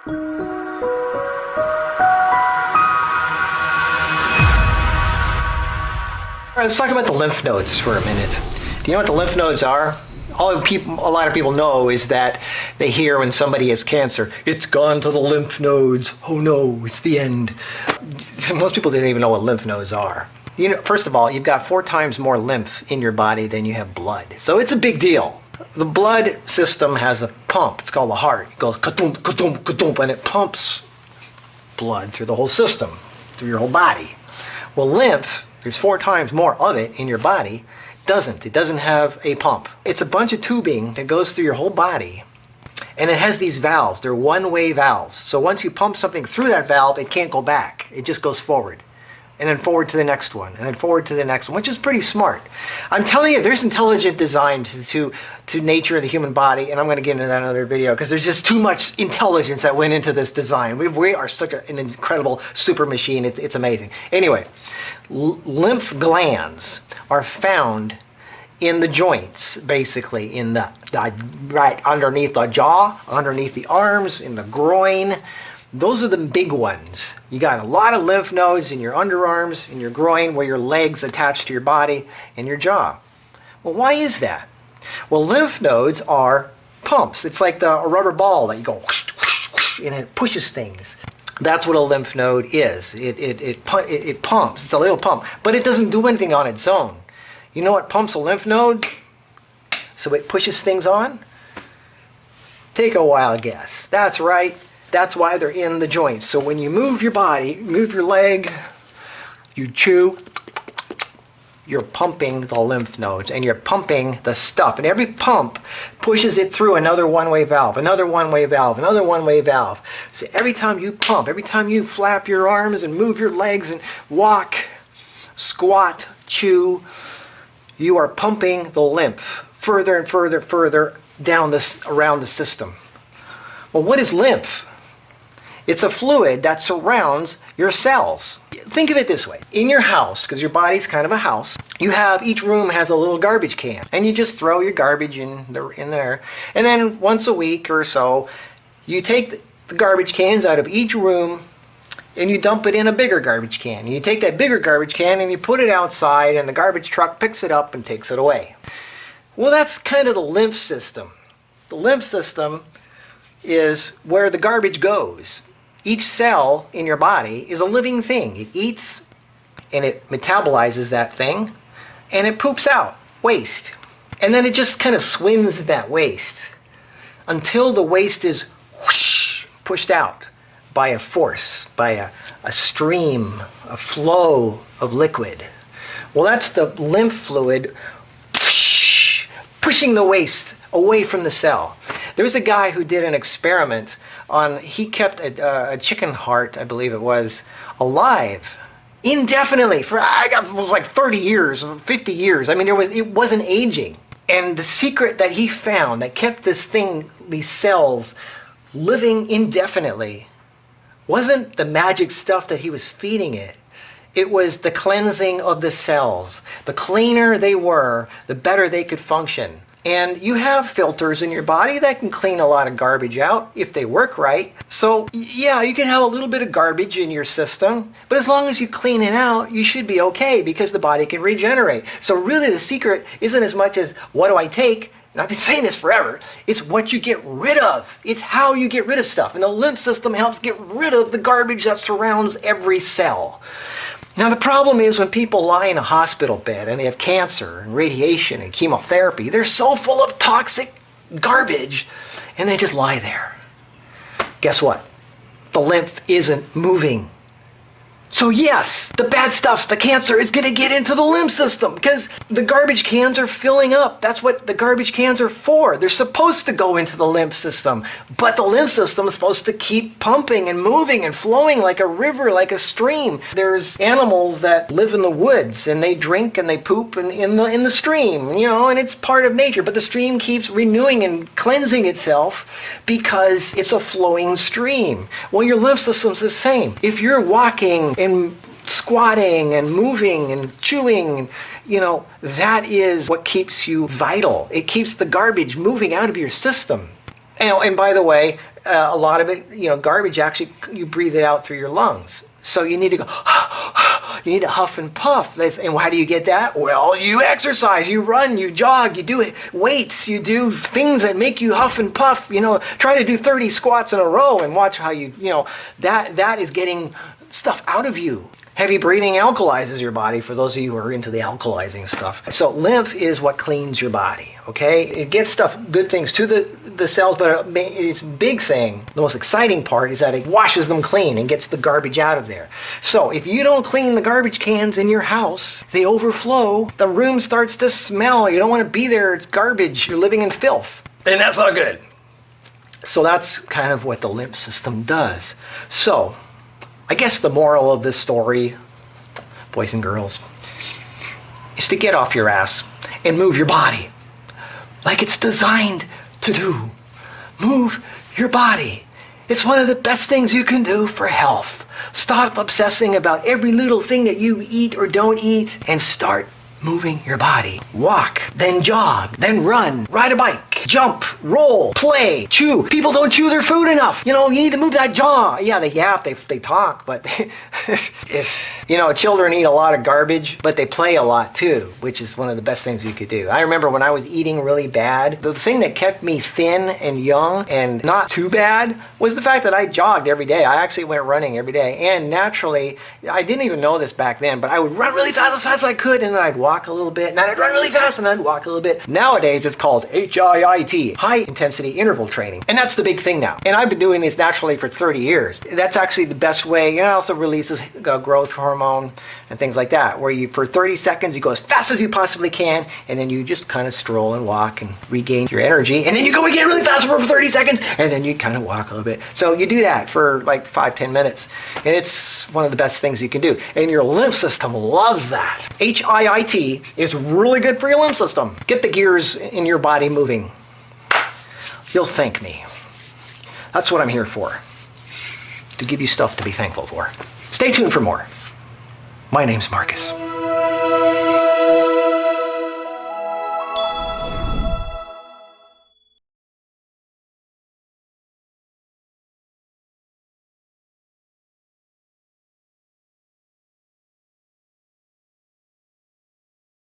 All right, let's talk about the lymph nodes for a minute. Do you know what the lymph nodes are? A lot of people know is that they hear when somebody has cancer, it's gone to the lymph nodes. Oh no, it's the end. Most people didn't even know what lymph nodes are. You know, first of all, you've got 4 times more lymph in your body than you have blood. So it's a big deal. The blood system has a pump. It's called the heart. It goes ka-dum, ka-dum, ka-dum, and it pumps blood through the whole system, through your whole body. Well, lymph, there's 4 times more of it in your body. It doesn't have a pump. It's a bunch of tubing that goes through your whole body, and it has these valves. They're one-way valves. So once you pump something through that valve, it can't go back. It just goes forward, and then forward to the next one, and then forward to the next one, which is pretty smart. I'm telling you, there's intelligent design to nature of the human body, and I'm going to get into that in another video because there's just too much intelligence that went into this design. We are such an incredible super machine. It's amazing. Anyway, lymph glands are found in the joints, basically in the right underneath the jaw, underneath the arms, in the groin. Those are the big ones. You got a lot of lymph nodes in your underarms, in your groin, where your legs attach to your body, and your jaw. Well, why is that? Well, lymph nodes are pumps. It's like a rubber ball that you go whoosh, whoosh, whoosh, and it pushes things. That's what a lymph node is. It pumps. It's a little pump, but it doesn't do anything on its own. You know what pumps a lymph node? So it pushes things on? Take a wild guess. That's right. That's why they're in the joints. So when you move your body, move your leg, you chew, you're pumping the lymph nodes, and you're pumping the stuff. And every pump pushes it through another one-way valve, another one-way valve, another one-way valve. So every time you pump, every time you flap your arms and move your legs and walk, squat, chew, you are pumping the lymph further and further down around the system. Well, what is lymph? It's a fluid that surrounds your cells. Think of it this way. In your house, because your body's kind of a house, each room has a little garbage can, and you just throw your garbage in there. And then once a week or so, you take the garbage cans out of each room and you dump it in a bigger garbage can. You take that bigger garbage can and you put it outside, and the garbage truck picks it up and takes it away. Well, that's kind of the lymph system. The lymph system is where the garbage goes. Each cell in your body is a living thing. It eats and it metabolizes that thing, and it poops out waste. And then it just kind of swims in that waste until the waste is whoosh, pushed out by a force, by a stream, a flow of liquid. Well, that's the lymph fluid whoosh, pushing the waste away from the cell. There's a guy who did an experiment he kept a chicken heart, I believe it was, alive indefinitely for it was like 30 years, 50 years. I mean, it wasn't aging. And the secret that he found that kept these cells living indefinitely wasn't the magic stuff that he was feeding it. It was the cleansing of the cells. The cleaner they were, the better they could function. And you have filters in your body that can clean a lot of garbage out if they work right. So yeah, you can have a little bit of garbage in your system, but as long as you clean it out, you should be okay because the body can regenerate. So really the secret isn't as much as what do I take, and I've been saying this forever, it's what you get rid of. It's how you get rid of stuff. And the lymph system helps get rid of the garbage that surrounds every cell. Now the problem is when people lie in a hospital bed and they have cancer and radiation and chemotherapy, they're so full of toxic garbage and they just lie there. Guess what? The lymph isn't moving. So yes, the bad stuff, the cancer, is going to get into the lymph system because the garbage cans are filling up. That's what the garbage cans are for. They're supposed to go into the lymph system, but the lymph system is supposed to keep pumping and moving and flowing like a river, like a stream. There's animals that live in the woods and they drink and they poop in the stream, and it's part of nature. But the stream keeps renewing and cleansing itself because it's a flowing stream. Well, your lymph system's the same. If you're walking and squatting and moving and chewing, that is what keeps you vital. It keeps the garbage moving out of your system. And by the way, a lot of it, garbage, actually, you breathe it out through your lungs. So you need to go, you need to huff and puff. And how do you get that? Well, you exercise, you run, you jog, you do weights, you do things that make you huff and puff. Try to do 30 squats in a row and watch how that is getting stuff out of you. Heavy breathing alkalizes your body, for those of you who are into the alkalizing stuff. So lymph is what cleans your body, okay? It gets good things to the cells, but its big thing, the most exciting part, is that it washes them clean and gets the garbage out of there. So if you don't clean the garbage cans in your house, they overflow, the room starts to smell, you don't want to be there, it's garbage, you're living in filth. And that's not good. So that's kind of what the lymph system does. So, I guess the moral of this story, boys and girls, is to get off your ass and move your body like it's designed to do. Move your body. It's one of the best things you can do for health. Stop obsessing about every little thing that you eat or don't eat and start moving your body. Walk, then jog, then run, ride a bike, jump, roll, play, chew. People don't chew their food enough. You need to move that jaw. Yeah, they yap, they talk, but children eat a lot of garbage, but they play a lot too, which is one of the best things you could do. I remember when I was eating really bad, the thing that kept me thin and young and not too bad was the fact that I jogged every day. I actually went running every day, and naturally, I didn't even know this back then, but I would run really fast, as fast as I could, and then I'd walk a little bit, and then I'd run really fast, and I'd walk a little bit. Nowadays, it's called HIIT, high intensity interval training, and that's the big thing now. And I've been doing this naturally for 30 years. That's actually the best way. It also releases growth hormone and things like that, where you, for 30 seconds, you go as fast as you possibly can, and then you just kind of stroll and walk and regain your energy, and then you go again really fast for 30 seconds, and then you kind of walk a little bit. So you do that for like 5-10 minutes, and it's one of the best things you can do. And your lymph system loves that. HIIT is really good for your lymph system. Get the gears in your body moving. You'll thank me. That's what I'm here for, to give you stuff to be thankful for. Stay tuned for more. My name's Markus.